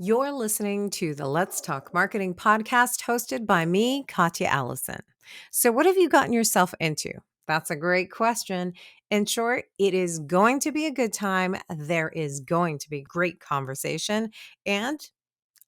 You're listening to the Let's Talk Marketing podcast hosted by me, Katya Allison. So, what have you gotten yourself into? That's a great question. In short, it is going to be a good time. There is going to be great conversation and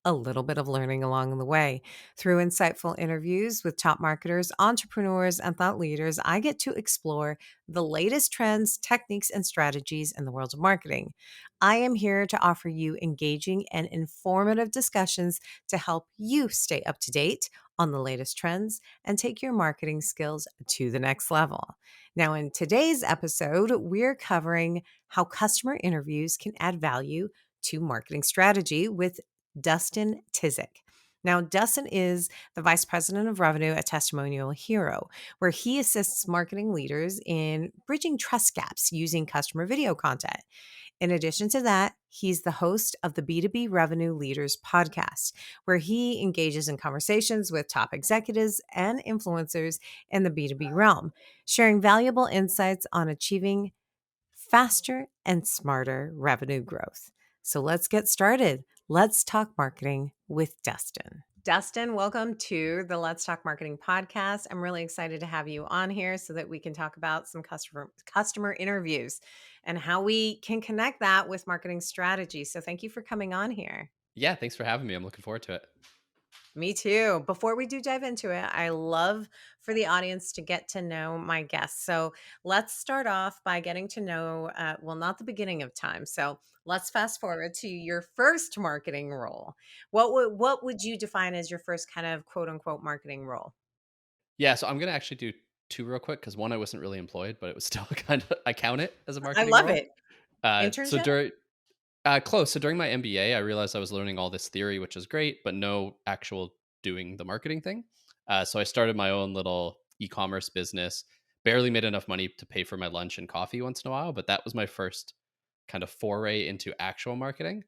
a little bit of learning along the way. Through insightful interviews with top marketers, entrepreneurs, and thought leaders, I get to explore the latest trends, techniques, and strategies in the world of marketing. I am here to offer you engaging and informative discussions to help you stay up to date on the latest trends and take your marketing skills to the next level. Now, in today's episode, we're covering how customer interviews can add value to marketing strategy with Dustin Tysick. Now, Dustin is the Vice President of Revenue at Testimonial Hero, where he assists marketing leaders in bridging trust gaps using customer video content. In addition to that, he's the host of the B2B Revenue Leaders podcast, where he engages in conversations with top executives and influencers in the B2B realm, sharing valuable insights on achieving faster and smarter revenue growth. So let's get started. Let's talk marketing with Dustin. Dustin, welcome to the Let's Talk Marketing podcast. I'm really excited to have you on here so that we can talk about some customer interviews and how we can connect that with marketing strategy. So thank you for coming on here. Yeah, thanks for having me. I'm looking forward to it. Me too. Before we do dive into it, I love for the audience to get to know my guests. So let's start off by getting to know, well, not the beginning of time. So let's fast forward to your first marketing role. What would you define as your first kind of quote unquote marketing role? Yeah, so I'm gonna actually do two real quick because one I wasn't really employed, but it was still kind of I count it as a I marketing love role. it. So Internship? during close. So during my MBA, I realized I was learning all this theory, which is great, but no actual doing the marketing thing. So I started my own little e-commerce business. Barely made enough money to pay for my lunch and coffee once in a while, but that was my first kind of foray into actual marketing.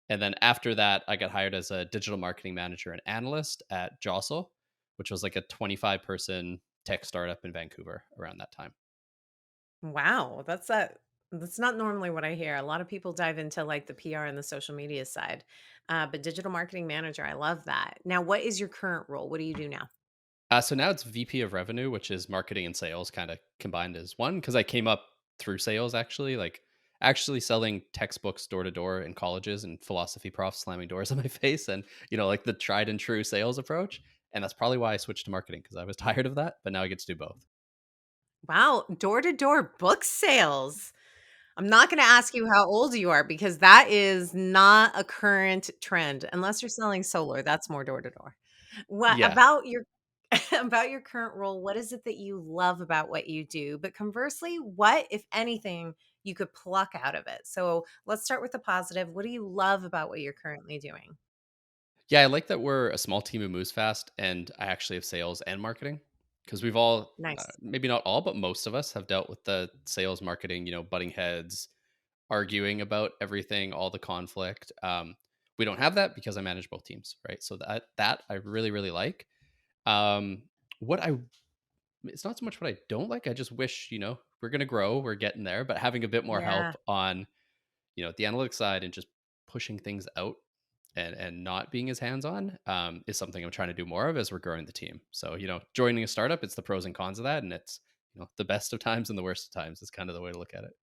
And then after that, I got hired as a digital marketing manager and analyst at Jostle, which was like a 25 person tech startup in Vancouver around that time. Wow, that's not normally what I hear. A lot of people dive into like the PR and the social media side. But digital marketing manager, I love that. Now, what is your current role? What do you do now? So now it's VP of revenue, which is marketing and sales kind of combined as one. Cause I came up through sales actually, like actually selling textbooks door to door in colleges and philosophy profs slamming doors in my face and, like the tried and true sales approach. And that's probably why I switched to marketing because I was tired of that, but now I get to do both. Wow, door to door book sales. I'm not going to ask you how old you are because that is not a current trend unless you're selling solar. That's more door to door. What Yeah. about your about your current role? What is it that you love about what you do? But conversely, what if anything you could pluck out of it? So, let's start with the positive. What do you love about what you're currently doing? Yeah, I like that we're a small team who moves fast, and I actually have sales and marketing because we've all, Nice. maybe not all, but most of us have dealt with the sales marketing, butting heads, arguing about everything, all the conflict. We don't have that because I manage both teams, right? So that I really really like. Um, what I It's not so much what I don't like. I just wish we're gonna grow, we're getting there, but having a bit more Yeah. help on the analytics side and just pushing things out and not being as hands on is something I'm trying to do more of as we're growing the team. So joining a startup, it's the pros and cons of that, and it's the best of times and the worst of times is kind of the way to look at it.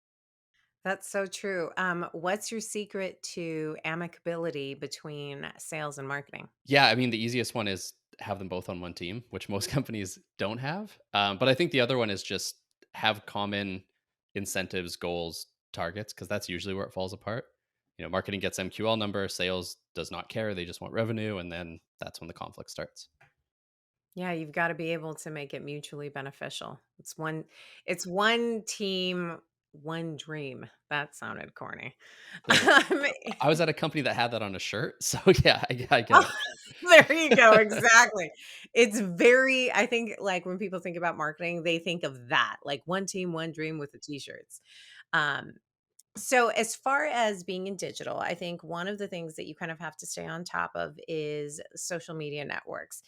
That's so true. What's your secret to amicability between sales and marketing? Yeah, I mean the easiest one is have them both on one team, which most companies don't have. But I think the other one is just have common incentives, goals, targets, because that's usually where it falls apart. Marketing gets MQL number, sales does not care; they just want revenue, and then that's when the conflict starts. Yeah, you've got to be able to make it mutually beneficial. It's one team, one dream. That sounded corny. So I was at a company that had that on a shirt, so yeah, I get Oh, it. there you go. Exactly. It's very, I think, like when people think about marketing, they think of that, like one team, one dream with the t-shirts. Um, So, as far as being in digital, I think one of the things that you kind of have to stay on top of is social media networks.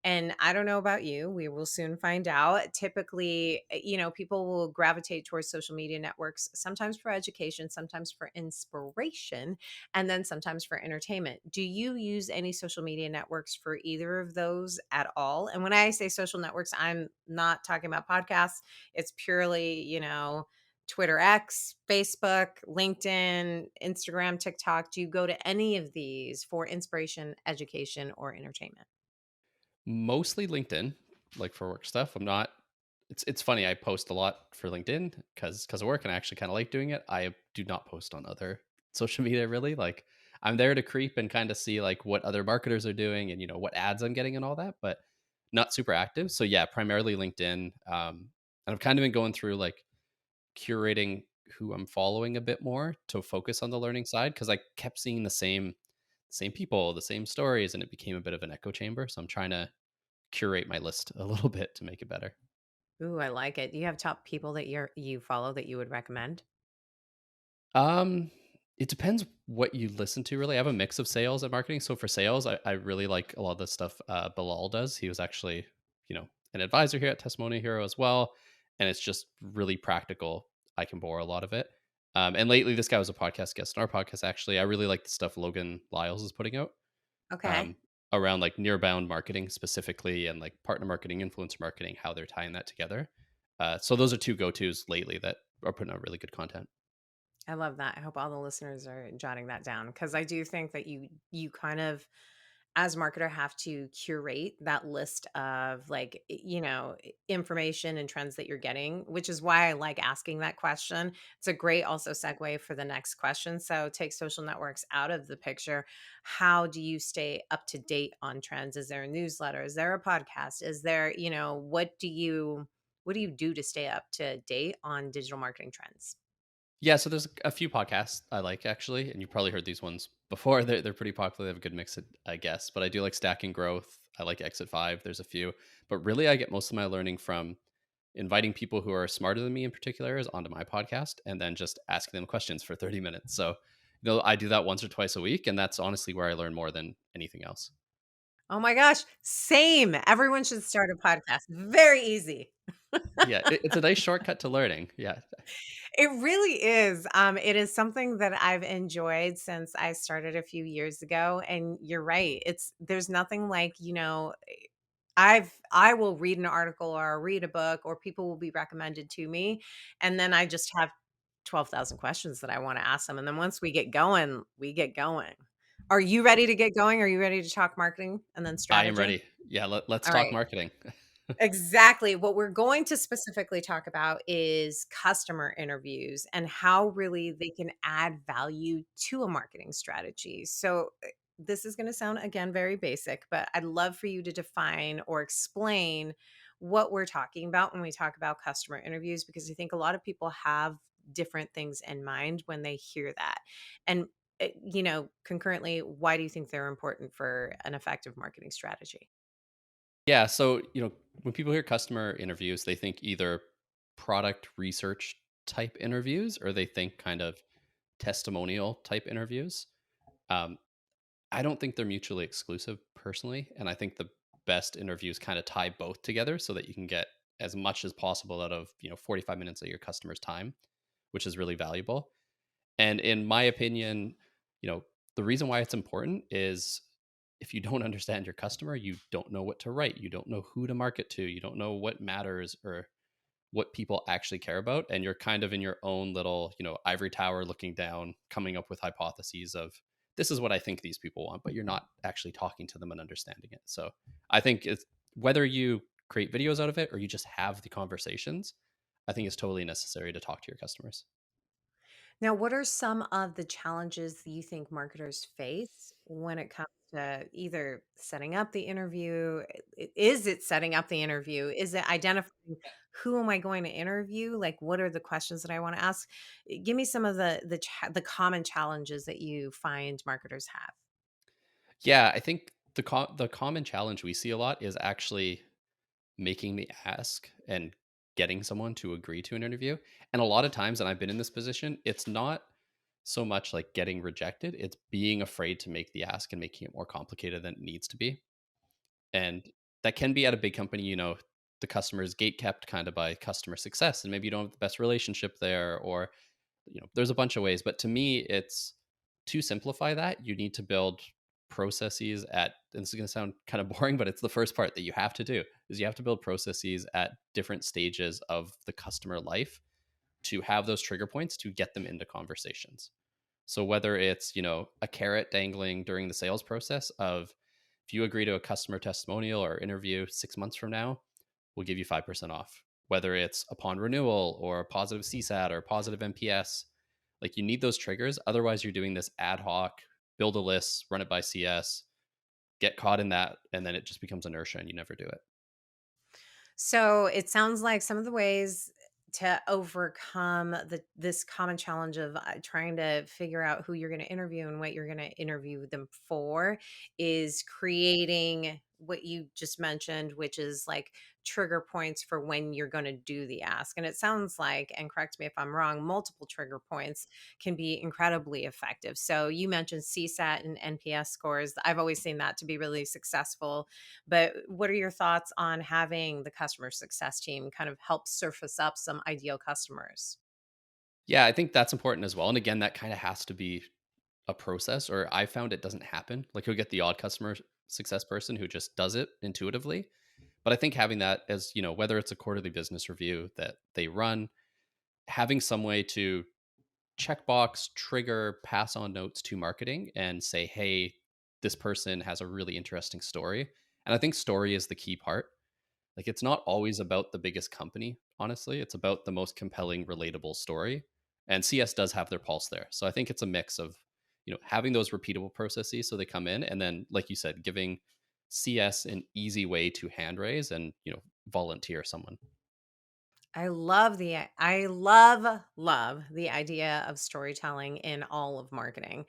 And I don't know about you, we will soon find out. Typically, people will gravitate towards social media networks sometimes for education, sometimes for inspiration, and then sometimes for entertainment. Do you use any social media networks for either of those at all? And when I say social networks, I'm not talking about podcasts. It's purely, Twitter X, Facebook, LinkedIn, Instagram, TikTok. Do you go to any of these for inspiration, education, or entertainment? Mostly LinkedIn, like for work stuff. I'm not. It's funny. I post a lot for LinkedIn because of work, and I actually kind of like doing it. I do not post on other social media really. Like I'm there to creep and kind of see like what other marketers are doing and what ads I'm getting and all that, but not super active. So yeah, primarily LinkedIn. And I've kind of been going through like curating who I'm following a bit more to focus on the learning side because I kept seeing the same people, the same stories, and it became a bit of an echo chamber. So I'm trying to curate my list a little bit to make it better. Ooh, I like it. Do you have top people that you follow that you would recommend? Um, it depends what you listen to. Really, I have a mix of sales and marketing. So for sales, I really like a lot of the stuff Bilal does. He was actually, an advisor here at Testimonial Hero as well, and it's just really practical. I can borrow a lot of it. And lately, this guy was a podcast guest on our podcast. Actually, I really like the stuff Logan Lyles is putting out Okay. um, around like nearbound marketing specifically, and like partner marketing, influencer marketing, how they're tying that together. So those are two go tos lately that are putting out really good content. I love that. I hope all the listeners are jotting that down because I do think that you kind of as a marketer have to curate that list of information and trends that you're getting, which is why I like asking that question. It's a great also segue for the next question. So take social networks out of the picture. How do you stay up to date on trends? Is there a newsletter? Is there a podcast? Is there, what do you do to stay up to date on digital marketing trends? Yeah, so there's a few podcasts I like actually, and you've probably heard these ones before. They're pretty popular. They have a good mix, I guess. But I do like Stacking Growth. I like Exit Five. There's a few, but really, I get most of my learning from inviting people who are smarter than me in particular areas onto my podcast, and then just asking them questions for 30 minutes. So, I do that once or twice a week, and that's honestly where I learn more than anything else. Oh my gosh, same. Everyone should start a podcast. Very easy. Yeah, it's a nice shortcut to learning. Yeah, It really is. It is something that I've enjoyed since I started a few years ago. And you're right. There's nothing like, I will read an article or I'll read a book or people will be recommended to me. And then I just have 12,000 questions that I want to ask them. And then once we get going, we get going. Are you ready to get going? Are you ready to talk marketing and then I am strategy? ready. Yeah, let's All talk right. marketing. Exactly. What we're going to specifically talk about is customer interviews and how really they can add value to a marketing strategy. So, this is going to sound again very basic, but I'd love for you to define or explain what we're talking about when we talk about customer interviews, because I think a lot of people have different things in mind when they hear that. And, concurrently, why do you think they're important for an effective marketing strategy? Yeah, so, when people hear customer interviews, they think either product research type interviews or they think kind of testimonial type interviews. Um, I don't think they're mutually exclusive personally, and I think the best interviews kind of tie both together so that you can get as much as possible out of, 45 minutes of your customer's time, which is really valuable. And in my opinion, you know, the reason why it's important is if you don't understand your customer, you don't know what to write, you don't know who to market to, you don't know what matters or what people actually care about, and you're kind of in your own little, ivory tower looking down, coming up with hypotheses of this is what I think these people want, but you're not actually talking to them and understanding it. So, I think it's whether you create videos out of it or you just have the conversations, I think it's totally necessary to talk to your customers. Now, what are some of the challenges that you think marketers face when it comes to either setting up the interview? Is it setting up the interview? Is it identifying who am I going to interview? Like, what are the questions that I want to ask? Give me some of the common challenges that you find marketers have. Yeah, I think the common challenge we see a lot is actually making the ask and getting someone to agree to an interview. And a lot of times, and I've been in this position, it's not. so much like getting rejected, it's being afraid to make the ask and making it more complicated than it needs to be. And that can be at a big company, the customer is gate kept kind of by customer success, and maybe you don't have the best relationship there, or there's a bunch of ways. But to me, it's to simplify that, you need to build processes and this is going to sound kind of boring, but it's the first part that you have to do is you have to build processes at different stages of the customer life to have those trigger points to get them into conversations. So whether it's, a carrot dangling during the sales process of if you agree to a customer testimonial or interview 6 months from now, we'll give you 5% off. Whether it's upon renewal or a positive CSAT or positive NPS, like you need those triggers. Otherwise, you're doing this ad hoc, build a list, run it by CS, get caught in that, and then it just becomes inertia and you never do it. So it sounds like some of the ways to overcome this common challenge of trying to figure out who you're going to interview and what you're going to interview them for is creating what you just mentioned, which is like trigger points for when you're going to do the ask. And it sounds like, and correct me if I'm wrong, multiple trigger points can be incredibly effective. So you mentioned CSAT and NPS scores. I've always seen that to be really successful, but what are your thoughts on having the customer success team kind of help surface up some ideal customers? Yeah, I think that's important as well. And again, that kind of has to be a process, or I found it doesn't happen. Like you'll get the odd customer success person who just does it intuitively. But I think having that as, whether it's a quarterly business review that they run, having some way to checkbox, trigger, pass on notes to marketing and say, hey, this person has a really interesting story. And I think story is the key part. Like it's not always about the biggest company, honestly. It's about the most compelling, relatable story. And CS does have their pulse there. So I think it's a mix of, having those repeatable processes so they come in and then, like you said, giving CS an easy way to hand raise and, volunteer someone. I love the idea of storytelling in all of marketing.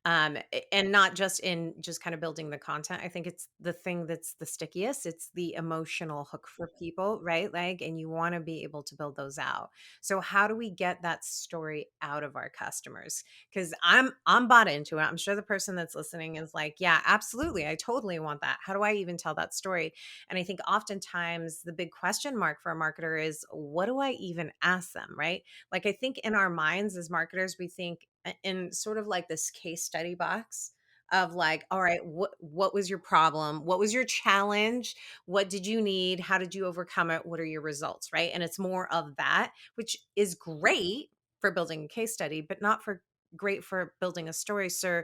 And not just in just kind of building the content. I think it's the thing that's the stickiest. It's the emotional hook for people, right? Like, and you want to be able to build those out. So how do we get that story out of our customers? Because I'm bought into it. I'm sure the person that's listening is like, yeah, absolutely. I totally want that. How do I even tell that story? And I think oftentimes the big question mark for a marketer is, what do I even ask them, right? Like, I think in our minds as marketers, we think in sort of like this case study box of like, all right, what was your problem? What was your challenge? What did you need? How did you overcome it? What are your results, right? And it's more of that, which is great for building a case study, but not for great for building a story. So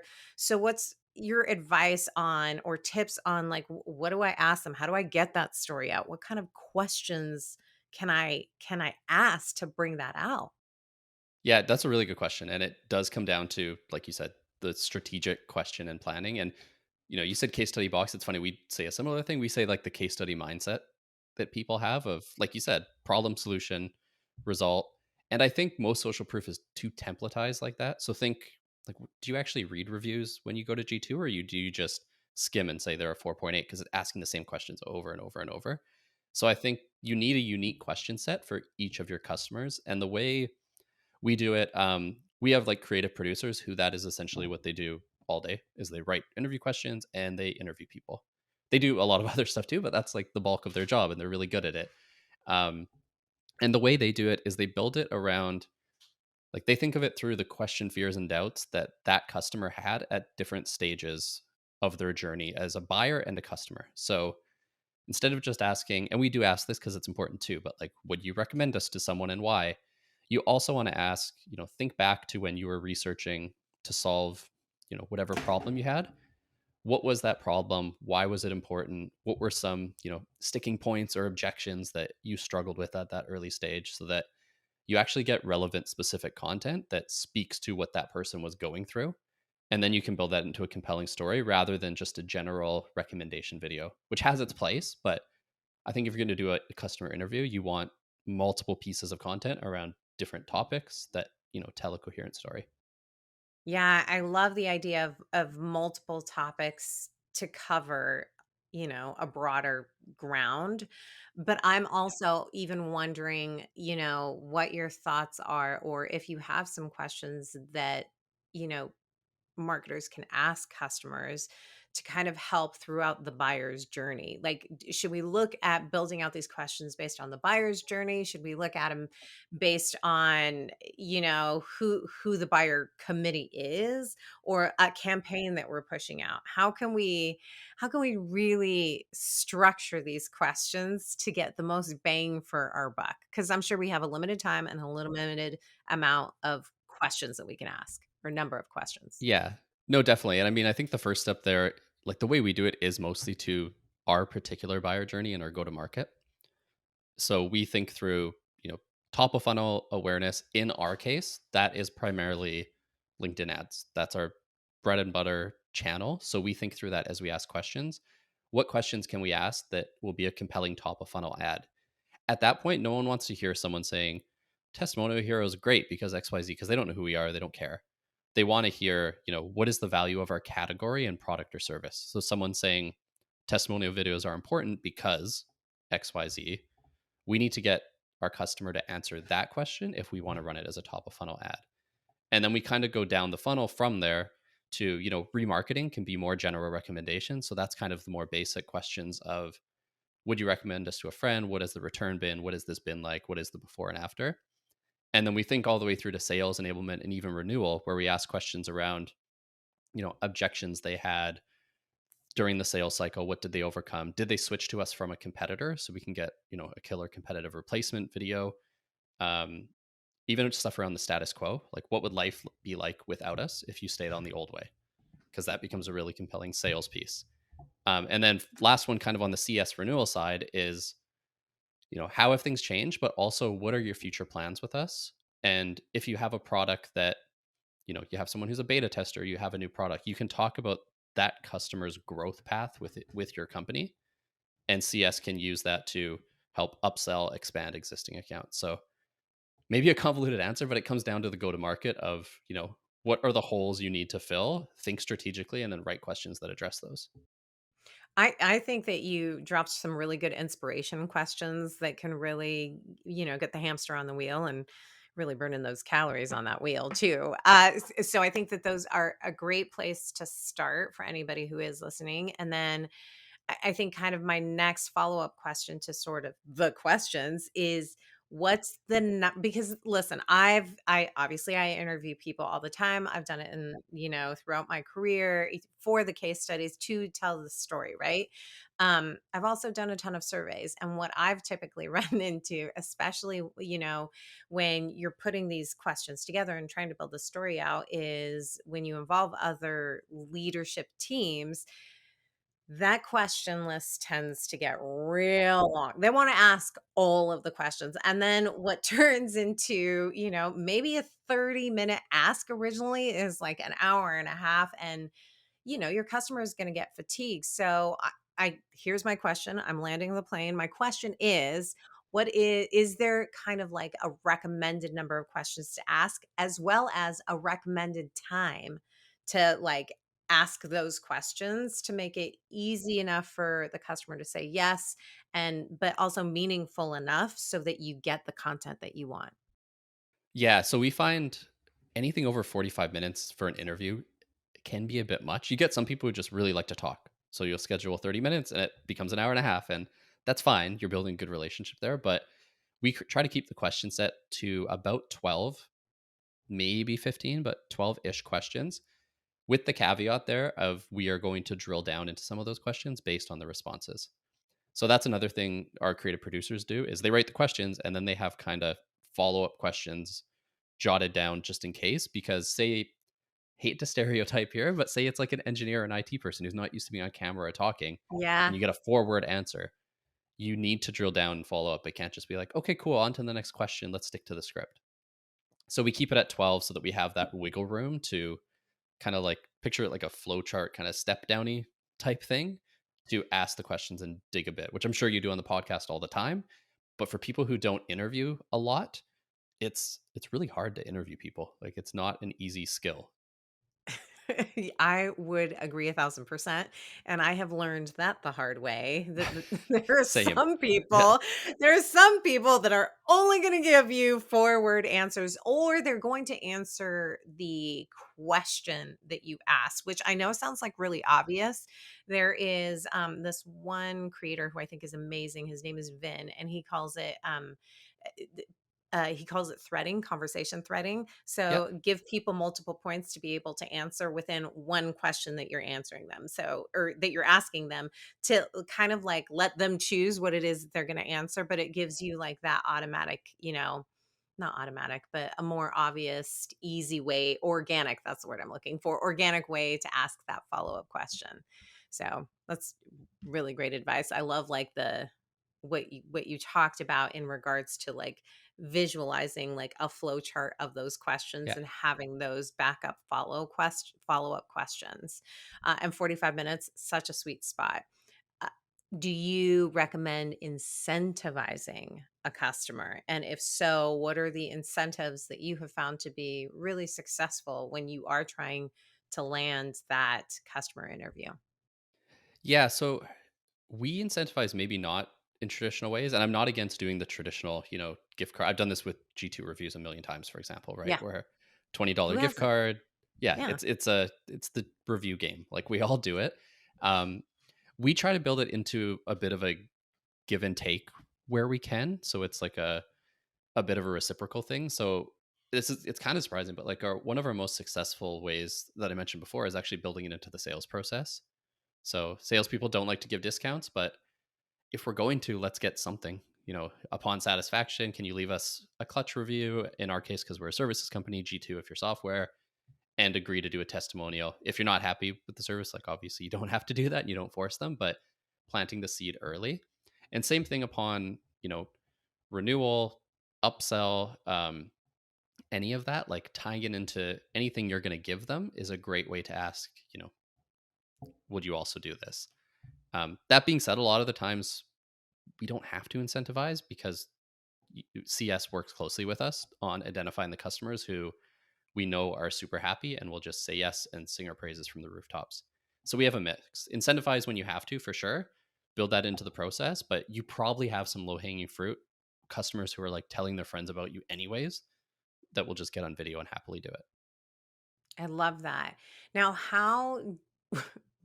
what's your advice on or tips on like what do I ask them? How do I get that story out? What kind of questions can I ask to bring that out? Yeah, that's a really good question. And it does come down to, like you said, the strategic question and planning. And, you said case study box. It's funny. We say a similar thing. We say like the case study mindset that people have of, like you said, problem, solution, result. And I think most social proof is too templatized like that. So think like, do you actually read reviews when you go to G2, or do you just skim and say they're a 4.8 because it's asking the same questions over and over and over? So I think you need a unique question set for each of your customers. And the way we do it. We have like creative producers who that is essentially what they do all day is they write interview questions and they interview people. They do a lot of other stuff too, but that's like the bulk of their job and they're really good at it. Um, and the way they do it is they build it around like they think of it through the question, fears, and doubts that that customer had at different stages of their journey as a buyer and a customer. So instead of just asking, and we do ask this because it's important too, but like, would you recommend us to someone and why? You also want to ask, think back to when you were researching to solve, whatever problem you had. What was that problem? Why was it important? What were some, sticking points or objections that you struggled with at that early stage so that you actually get relevant, specific content that speaks to what that person was going through. And then you can build that into a compelling story rather than just a general recommendation video, which has its place. But I think if you're going to do a customer interview, you want multiple pieces of content around different topics that, tell a coherent story. Yeah, I love the idea of multiple topics to cover, a broader ground. But I'm also even wondering, what your thoughts are or if you have some questions that you know, marketers can ask customers to kind of help throughout the buyer's journey? Like, should we look at building out these questions based on the buyer's journey? Should we look at them based on, who the buyer committee is, or a campaign that we're pushing out? How can we really structure these questions to get the most bang for our buck? Because I'm sure we have a limited time and a limited amount of questions that we can ask, or number of questions. Yeah. No, definitely. And I mean, I think the first step there, like the way we do it is mostly to our particular buyer journey and our go to market. So we think through, top of funnel awareness. In our case, that is primarily LinkedIn ads. That's our bread and butter channel. So we think through that as we ask questions. What questions can we ask that will be a compelling top of funnel ad? At that point, no one wants to hear someone saying, Testimonial Hero is great because XYZ, because they don't know who we are. They don't care. They want to hear, what is the value of our category and product or service? So someone saying testimonial videos are important because XYZ, we need to get our customer to answer that question if we want to run it as a top of funnel ad. And then we kind of go down the funnel from there to, remarketing can be more general recommendations. So that's kind of the more basic questions of, would you recommend us to a friend? What has the return been? What has this been like? What is the before and after? And then we think all the way through to sales enablement and even renewal, where we ask questions around, objections they had during the sales cycle. What did they overcome? Did they switch to us from a competitor so we can get, a killer competitive replacement video? Um, Even stuff around the status quo, like what would life be like without us if you stayed on the old way? Because that becomes a really compelling sales piece. And then last one, kind of on the CS renewal side, is how have things changed, but also what are your future plans with us? And if you have a product that you have someone who's a beta tester, you have a new product, you can talk about that customer's growth path with your company, and CS can use that to help upsell, expand existing accounts. So maybe a convoluted answer, but it comes down to the go to market of, what are the holes you need to fill, think strategically, and then write questions that address those. I think that you dropped some really good inspiration questions that can really, get the hamster on the wheel and really burning those calories on that wheel too. So I think that those are a great place to start for anybody who is listening. And then I think kind of my next follow-up question to sort of the questions is, because listen, I obviously I interview people all the time. I've done it throughout my career, for the case studies to tell the story, right? I've also done a ton of surveys, and what I've typically run into, especially, when you're putting these questions together and trying to build the story out, is when you involve other leadership teams, that question list tends to get real long. They wanna ask all of the questions, and then what turns into, maybe a 30-minute ask originally is like an hour and a half, and, your customer is gonna get fatigued. So I here's my question, I'm landing the plane. My question is, is there kind of like a recommended number of questions to ask, as well as a recommended time to, like, ask those questions to make it easy enough for the customer to say yes, and but also meaningful enough so that you get the content that you want? Yeah, so we find anything over 45 minutes for an interview can be a bit much. You get some people who just really like to talk. So you'll schedule 30 minutes and it becomes an hour and a half, and that's fine. You're building a good relationship there, but we try to keep the question set to about 12, maybe 15, but 12-ish questions, with the caveat there of we are going to drill down into some of those questions based on the responses. So that's another thing our creative producers do is they write the questions and then they have kind of follow-up questions jotted down just in case, because say, hate to stereotype here, but say it's like an engineer or an IT person who's not used to being on camera or talking, and Yeah. you get a four-word answer, you need to drill down and follow up. It can't just be like, okay, cool, on to the next question. Let's stick to the script. So we keep it at 12 so that we have that wiggle room to kind of like picture it like a flow chart kind of step downy type thing, to ask the questions and dig a bit, which I'm sure you do on the podcast all the time. But for people who don't interview a lot, it's really hard to interview people. Like it's not an easy skill. I would agree 1,000%, and I have learned that the hard way, that there are Same. some Yeah. people that are only gonna give you four-word answers, or they're going to answer the question that you ask, which I know sounds like really obvious. There is, this one creator who I think is amazing, his name is Vin, and he calls it threading, conversation threading. Yeah. So give people multiple points to be able to answer within one question that you're answering them. So, or that you're asking them, to kind of like let them choose what it is they're going to answer, but it gives you like that automatic, not automatic, but a more obvious, easy way, organic. That's the word I'm looking for. Organic way to ask that follow up question. So that's really great advice. I love like what you talked about in regards to like visualizing like a flow chart of those questions Yeah. and having those backup follow up questions. And 45 minutes, such a sweet spot. uh, do you recommend incentivizing a customer, and if so, what are the incentives that you have found to be really successful when you are trying to land that customer interview? Yeah. So we incentivize maybe not in traditional ways, and I'm not against doing the traditional, gift card. I've done this with G2 reviews a million times, for example, right? Yeah, Where who $20 gift hasn't? card. Yeah, Yeah, it's the review game. Like we all do it. Um, we try to build it into a bit of a give and take where we can. So it's like a bit of a reciprocal thing. So it's kind of surprising, but like our one of our most successful ways that I mentioned before is actually building it into the sales process. So salespeople don't like to give discounts, but if we're going to, let's get something. Upon satisfaction, can you leave us a clutch review? In our case, because we're a services company, G2 if you're software, and agree to do a testimonial. If you're not happy with the service, like obviously you don't have to do that and you don't force them, but planting the seed early. And same thing upon, renewal, upsell, any of that, like tying it into anything you're going to give them is a great way to ask, would you also do this? That being said, a lot of the times we don't have to incentivize because CS works closely with us on identifying the customers who we know are super happy and will just say yes and sing our praises from the rooftops. So we have a mix. Incentivize when you have to, for sure. Build that into the process, but you probably have some low hanging fruit customers who are like telling their friends about you anyways that will just get on video and happily do it. I love that. Now, how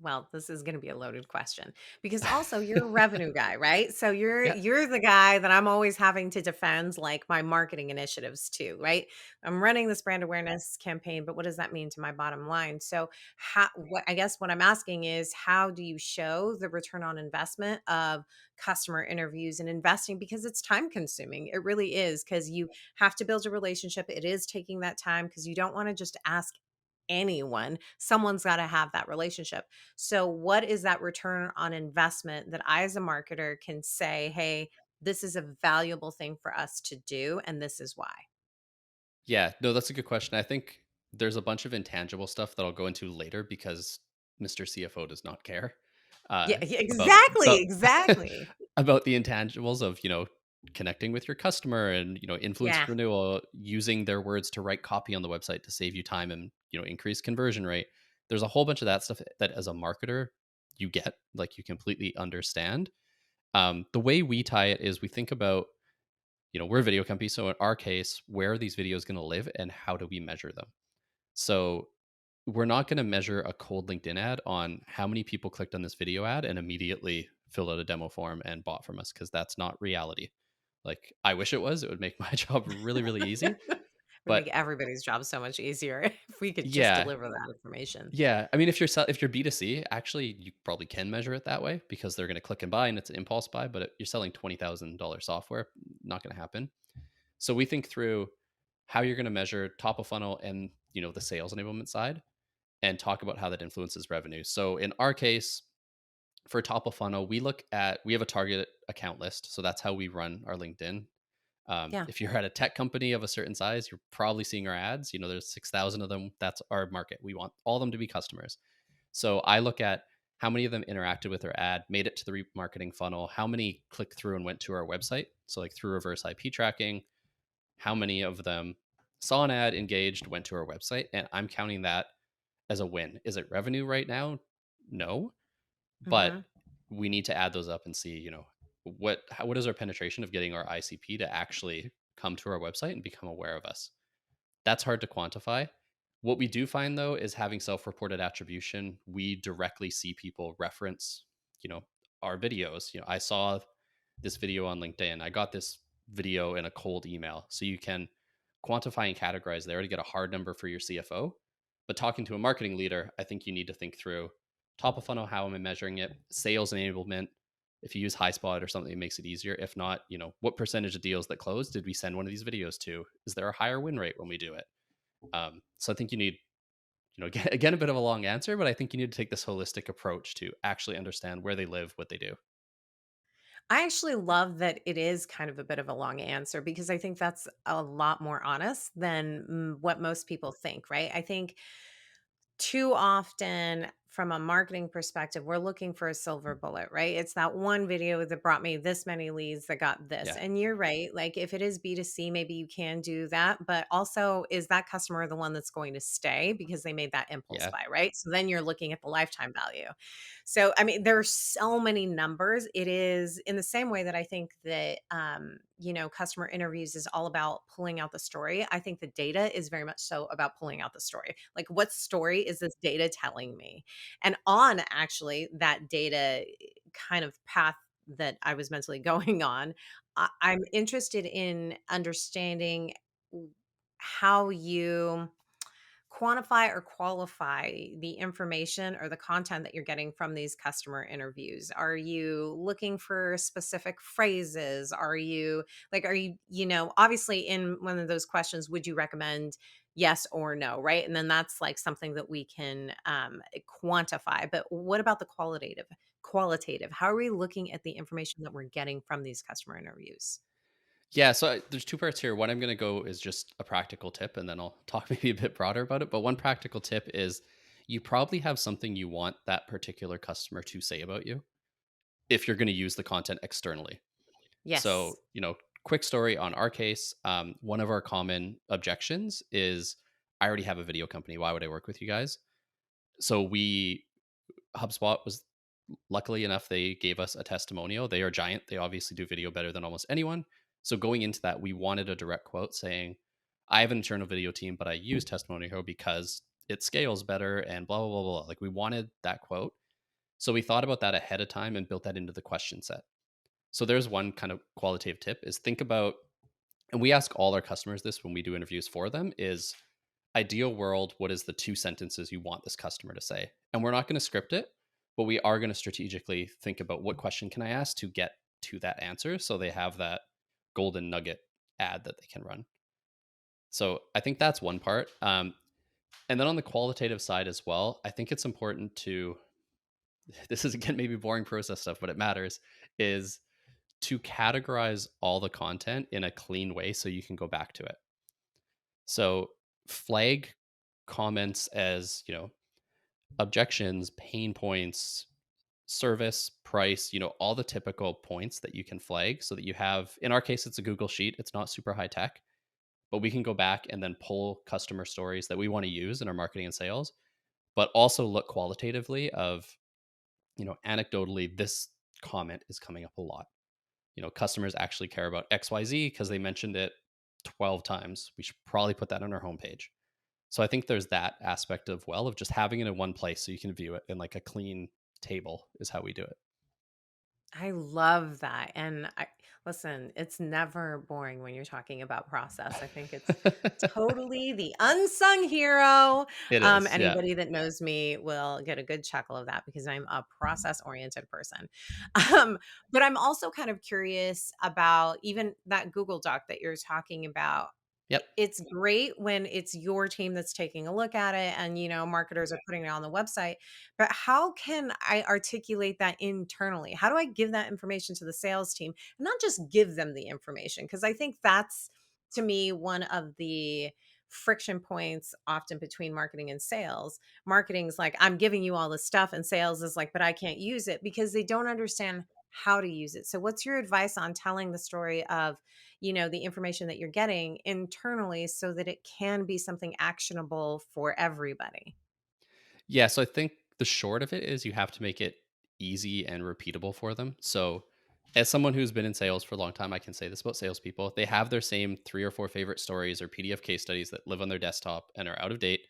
well, this is going to be a loaded question because also you're a revenue guy, right? So you're Yeah. you're the guy that I'm always having to defend like my marketing initiatives too, right? I'm running this brand awareness campaign, but what does that mean to my bottom line? So how what I guess what I'm asking is, how do you show the return on investment of customer interviews and investing, because it's time consuming. It really is, because you have to build a relationship. It is taking that time because you don't want to just ask anyone. Someone's got to have that relationship. So, what is that return on investment that I, as a marketer, can say, hey, this is a valuable thing for us to do, and this is why? Yeah. No, that's a good question. I think there's a bunch of intangible stuff that I'll go into later because Mr. CFO does not care Yeah, yeah, about exactly, exactly. about the intangibles of connecting with your customer and influence Yeah. renewal, using their words to write copy on the website to save you time and increase conversion rate. There's a whole bunch of that stuff that as a marketer you get, like, you completely understand. The way we tie it is we think about, we're a video company, so in our case, where are these videos going to live and how do we measure them? So we're not going to measure a cold LinkedIn ad on how many people clicked on this video ad and immediately filled out a demo form and bought from us, because that's not reality. Like, I wish it was. It would make my job really, really easy. Would But make everybody's job so much easier if we could just yeah, deliver that information. yeah. I mean, if you're B2C, actually, you probably can measure it that way because they're going to click and buy, and it's an impulse buy. But you're selling $20,000 software, not going to happen. So we think through how you're going to measure top of funnel and the sales enablement side, and talk about how that influences revenue. So in our case, for top of funnel, we have a target account list. So that's how we run our LinkedIn. Yeah. If you're at a tech company of a certain size, you're probably seeing our ads. There's 6,000 of them. That's our market. We want all of them to be customers. So I look at how many of them interacted with our ad, made it to the remarketing funnel, how many clicked through and went to our website. So like through reverse IP tracking, how many of them saw an ad, engaged, went to our website, and I'm counting that as a win. Is it revenue right now? No, but Mhm. we need to add those up and see, what is our penetration of getting our ICP to actually come to our website and become aware of us. That's hard to quantify. What we do find though is having self-reported attribution, we directly see people reference, you know, our videos. I saw this video on LinkedIn. I got this video in a cold email. So you can quantify and categorize there to get a hard number for your CFO. But talking to a marketing leader, I think you need to think through top of funnel, how am I measuring it? Sales enablement. If you use HighSpot or something, it makes it easier. If not, what percentage of deals that close did we send one of these videos to? Is there a higher win rate when we do it? So I think you need, again, a bit of a long answer, but I think you need to take this holistic approach to actually understand where they live, what they do. I actually love that it is kind of a bit of a long answer because I think that's a lot more honest than what most people think, right? I think too often from a marketing perspective, we're looking for a silver bullet, right? It's that one video that brought me this many leads that got this. Yeah. And you're right. Like if it is B2C, maybe you can do that. But also, is that customer the one that's going to stay because they made that impulse Yeah. buy, right? So then you're looking at the lifetime value. So, I mean, there are so many numbers. It is in the same way that I think that, customer interviews is all about pulling out the story. I think the data is very much so about pulling out the story. Like, what story is this data telling me? And on actually that data kind of path that I was mentally going on, I'm interested in understanding how you quantify or qualify the information or the content that you're getting from these customer interviews. Are you looking for specific phrases? Obviously in one of those questions, would you recommend yes or no, right? And then that's like something that we can quantify. But what about the qualitative? How are we looking at the information that we're getting from these customer interviews? Yeah, so there's two parts here. One I'm going to go is just a practical tip, and then I'll talk maybe a bit broader about it. But one practical tip is you probably have something you want that particular customer to say about you if you're going to use the content externally. So, Yes. quick story on our case. One of our common objections is I already have a video company. Why would I work with you guys? So HubSpot was luckily enough, they gave us a testimonial. They are giant. They obviously do video better than almost anyone. So going into that, we wanted a direct quote saying, I have an internal video team, but I use Testimonial Hero because it scales better and blah, blah, blah, blah. Like we wanted that quote. So we thought about that ahead of time and built that into the question set. So there's one kind of qualitative tip is think about, and we ask all our customers this when we do interviews for them is ideal world, what is the two sentences you want this customer to say? And we're not going to script it, but we are going to strategically think about what question can I ask to get to that answer so they have that golden nugget ad that they can run. So I think that's one part. And then on the qualitative side as well, I think it's important to, this is again maybe boring process stuff, but it matters, is to categorize all the content in a clean way so you can go back to it. So flag comments as, objections, pain points, service, price, all the typical points that you can flag so that you have, in our case, it's a Google Sheet. It's not super high tech, but we can go back and then pull customer stories that we want to use in our marketing and sales, but also look qualitatively of, anecdotally, this comment is coming up a lot. Customers actually care about XYZ because they mentioned it 12 times. We should probably put that on our homepage. So I think there's that aspect of of just having it in one place so you can view it in like a clean table is how we do it. I love that. And listen, it's never boring when you're talking about process. I think it's totally the unsung hero. It is, yeah. Anybody that knows me will get a good chuckle of that because I'm a process oriented person. Um, but I'm also kind of curious about even that Google Doc that you're talking about. Yep. It's great when it's your team that's taking a look at it and, marketers are putting it on the website, but how can I articulate that internally? How do I give that information to the sales team and not just give them the information? Because I think that's, to me, one of the friction points often between marketing and sales. Marketing's like, I'm giving you all this stuff, and sales is like, but I can't use it because they don't understand how to use it. So, what's your advice on telling the story of, the information that you're getting internally so that it can be something actionable for everybody? Yeah, so I think the short of it is you have to make it easy and repeatable for them. So, as someone who's been in sales for a long time, I can say this about salespeople. They have their same 3 or 4 favorite stories or PDF case studies that live on their desktop and are out of date,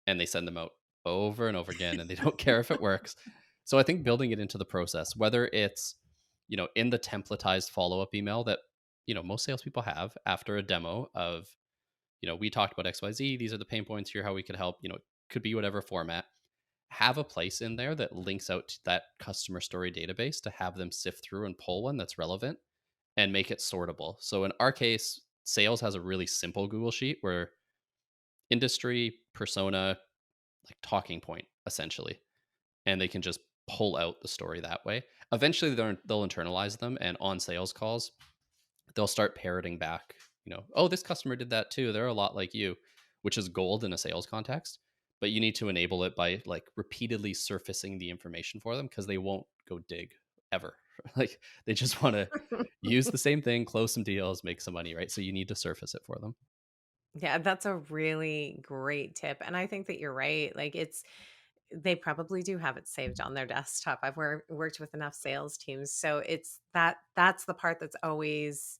and they send them out over and over again, and they don't care if it works. So, I think building it into the process, whether it's in the templatized follow up email that most salespeople have after a demo of we talked about XYZ. These are the pain points here, how we could help. It could be whatever format. Have a place in there that links out to that customer story database to have them sift through and pull one that's relevant and make it sortable. So in our case, sales has a really simple Google Sheet where industry, persona, like talking point, essentially, and they can just pull out the story that way. Eventually, they'll internalize them, and on sales calls, they'll start parroting back, oh, this customer did that too. They're a lot like you, which is gold in a sales context. But you need to enable it by like repeatedly surfacing the information for them because they won't go dig ever. Like they just want to use the same thing, close some deals, make some money, right? So you need to surface it for them. Yeah, that's a really great tip. And I think that you're right. Like they probably do have it saved on their desktop. I've worked with enough sales teams. So that's the part that's always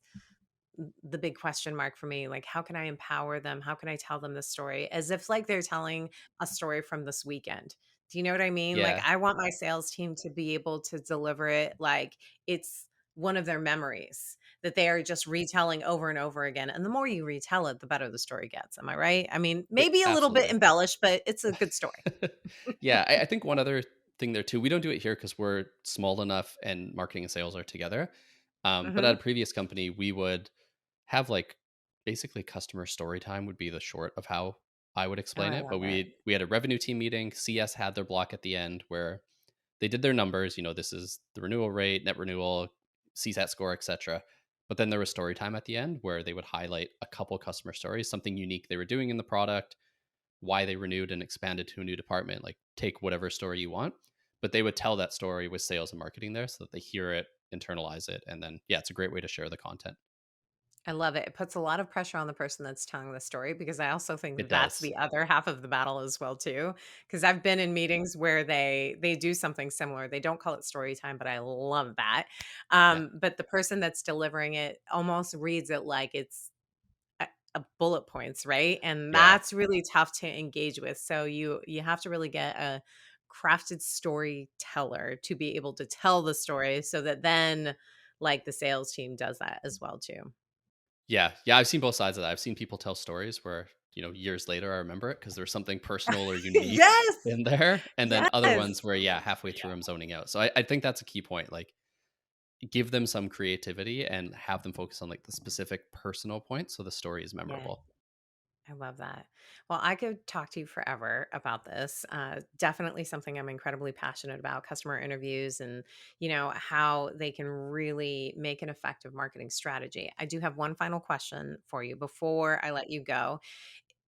the big question mark for me. Like, how can I empower them? How can I tell them the story as if like they're telling a story from this weekend? Do you know what I mean? Like, Yeah, I want my sales team to be able to deliver it like it's one of their memories that they are just retelling over and over again. And the more you retell it, the better the story gets. Am I right? I mean, maybe a little bit absolutely. embellished, but it's a good story. Yeah, I think one other thing there too, we don't do it here because we're small enough and marketing and sales are together. But at Hmm. a previous company, we would have like basically customer story time would be the short of how I would Oh, explain I it. But love it. we had a revenue team meeting. CS had their block at the end where they did their numbers. This is the renewal rate, net renewal, CSAT score, etc. But then there was story time at the end where they would highlight a couple customer stories, something unique they were doing in the product, why they renewed and expanded to a new department. Like take whatever story you want, but they would tell that story with sales and marketing there so that they hear it, internalize it, and then yeah, it's a great way to share the content. I love it. It puts a lot of pressure on the person that's telling the story because I also It think that's does. the other half of the battle as well too. Because I've been in meetings where they do something similar. They don't call it story time, but I love that. Yeah. But the person that's delivering it almost reads it like it's a bullet points, right? And Yeah. that's really tough to engage with. So you have to really get a crafted storyteller to be able to tell the story so that then like the sales team does that as well too. Yeah. Yeah. I've seen both sides of that. I've seen people tell stories where, years later I remember it because there's something personal or unique Yes. in there. And then other Yes. ones where, yeah, halfway through I'm zoning out. So I think that's a key point. Like give them some creativity and have them focus on like the specific personal point so the story is Yeah, memorable. I love that. Well, I could talk to you forever about this. Definitely something I'm incredibly passionate about, customer interviews and, how they can really make an effective marketing strategy. I do have one final question for you before I let you go.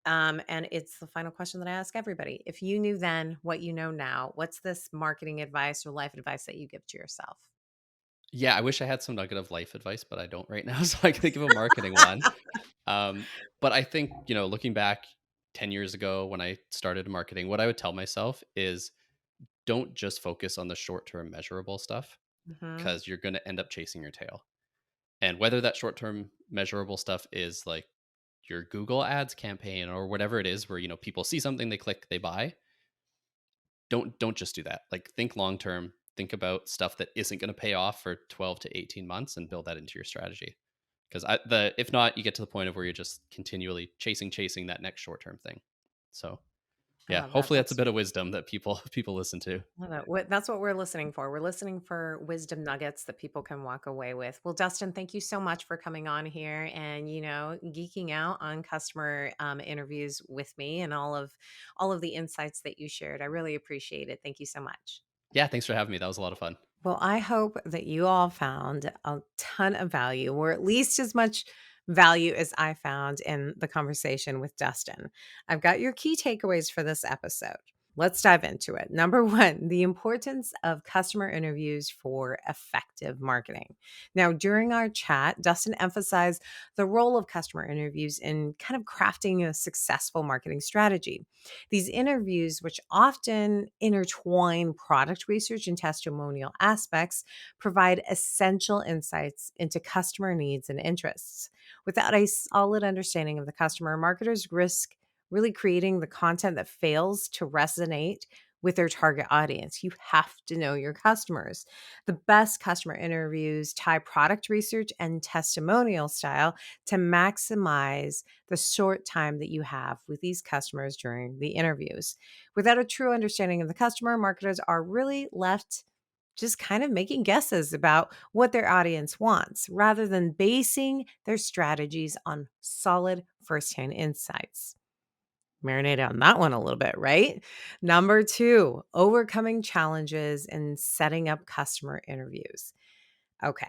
And it's the final question that I ask everybody. If you knew then what you know now, what's this marketing advice or life advice that you give to yourself? Yeah, I wish I had some nugget of life advice, but I don't right now. So I can think of a marketing one. Um, but I think, looking back 10 years ago when I started marketing, what I would tell myself is don't just focus on the short term measurable stuff Hmm. because you're going to end up chasing your tail. And whether that short term measurable stuff is like your Google ads campaign or whatever it is where, people see something, they click, they buy, don't just do that. Like think long term, think about stuff that isn't going to pay off for 12 to 18 months and build that into your strategy. Because if not, you get to the point of where you're just continually chasing that next short term thing. So I yeah, love that. hopefully that's a bit of wisdom that people people listen to. Love it. That's what we're listening for. We're listening for wisdom nuggets that people can walk away with. Well, Dustin, thank you so much for coming on here and geeking out on customer interviews with me and all of the insights that you shared. I really appreciate it. Thank you so much. Yeah, thanks for having me. That was a lot of fun. Well, I hope that you all found a ton of value, or at least as much value as I found in the conversation with Dustin. I've got your key takeaways for this episode. let's dive into it. Number one, the importance of customer interviews for effective marketing. Now, during our chat, Dustin emphasized the role of customer interviews in kind of crafting a successful marketing strategy. These interviews, which often intertwine product research and testimonial aspects, provide essential insights into customer needs and interests. Without a solid understanding of the customer, marketers risk really creating the content that fails to resonate with their target audience. You have to know your customers. The best customer interviews tie product research and testimonial style to maximize the short time that you have with these customers during the interviews. Without a true understanding of the customer, marketers are really left just kind of making guesses about what their audience wants rather than basing their strategies on solid firsthand insights. Marinate on that one a little bit, right? Number two, overcoming challenges in setting up customer interviews. Okay.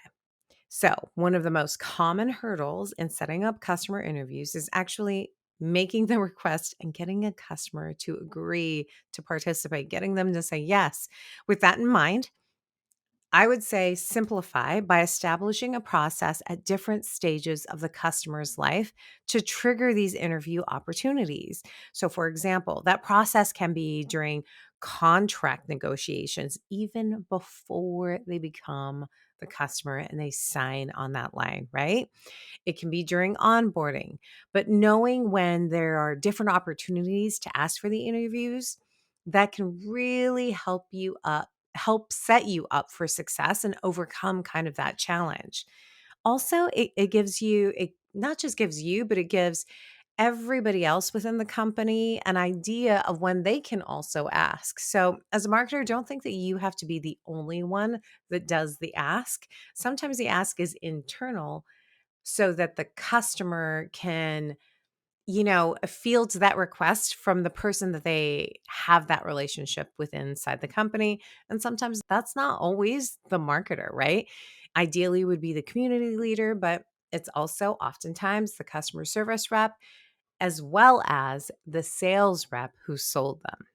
So, one of the most common hurdles in setting up customer interviews is actually making the request and getting a customer to agree to participate, getting them to say yes. With that in mind, I would say simplify by establishing a process at different stages of the customer's life to trigger these interview opportunities. So, for example, that process can be during contract negotiations, even before they become the customer and they sign on that line, right? It can be during onboarding, but knowing when there are different opportunities to ask for the interviews, that can really help set you up for success and overcome kind of that challenge. Also, it gives you, it not just gives you, but it gives everybody else within the company an idea of when they can also ask. So, as a marketer, don't think that you have to be the only one that does the ask. Sometimes the ask is internal so that the customer can, fields that request from the person that they have that relationship with inside the company. And sometimes that's not always the marketer, right? Ideally would be the community leader, but it's also oftentimes the customer service rep as well as the sales rep who sold them.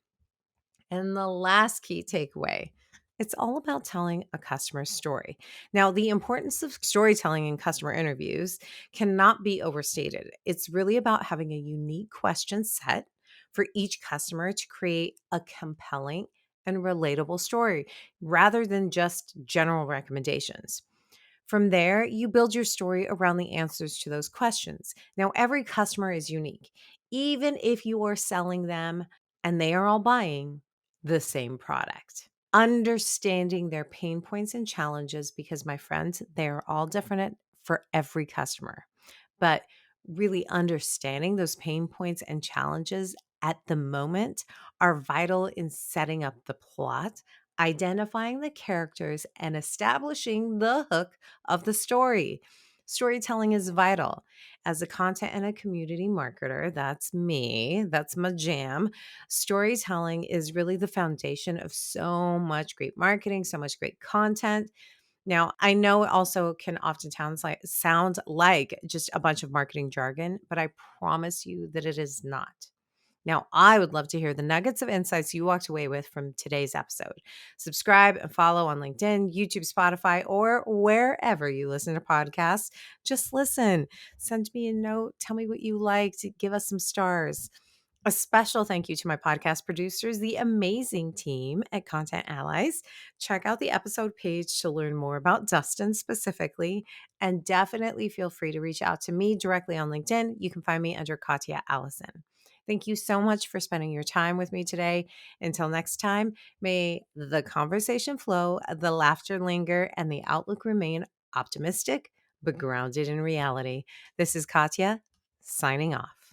And the last key takeaway, it's all about telling a customer story. Now, the importance of storytelling in customer interviews cannot be overstated. It's really about having a unique question set for each customer to create a compelling and relatable story rather than just general recommendations. From there, you build your story around the answers to those questions. Now, every customer is unique, even if you are selling them and they are all buying the same product. Understanding their pain points and challenges, because my friends, they're all different for every customer. But really understanding those pain points and challenges at the moment are vital in setting up the plot, identifying the characters, and establishing the hook of the story. Storytelling is vital. As a content and a community marketer, that's me, that's my jam. Storytelling is really the foundation of so much great marketing, so much great content. Now, I know it also can oftentimes sound like just a bunch of marketing jargon, but I promise you that it is not. Now, I would love to hear the nuggets of insights you walked away with from today's episode. Subscribe and follow on LinkedIn, YouTube, Spotify, or wherever you listen to podcasts. Just listen. Send me a note. Tell me what you liked. Give us some stars. A special thank you to my podcast producers, the amazing team at Content Allies. Check out the episode page to learn more about Dustin specifically, and definitely feel free to reach out to me directly on LinkedIn. You can find me under Katya Allison. Thank you so much for spending your time with me today. Until next time, may the conversation flow, the laughter linger, and the outlook remain optimistic, but grounded in reality. This is Katya signing off.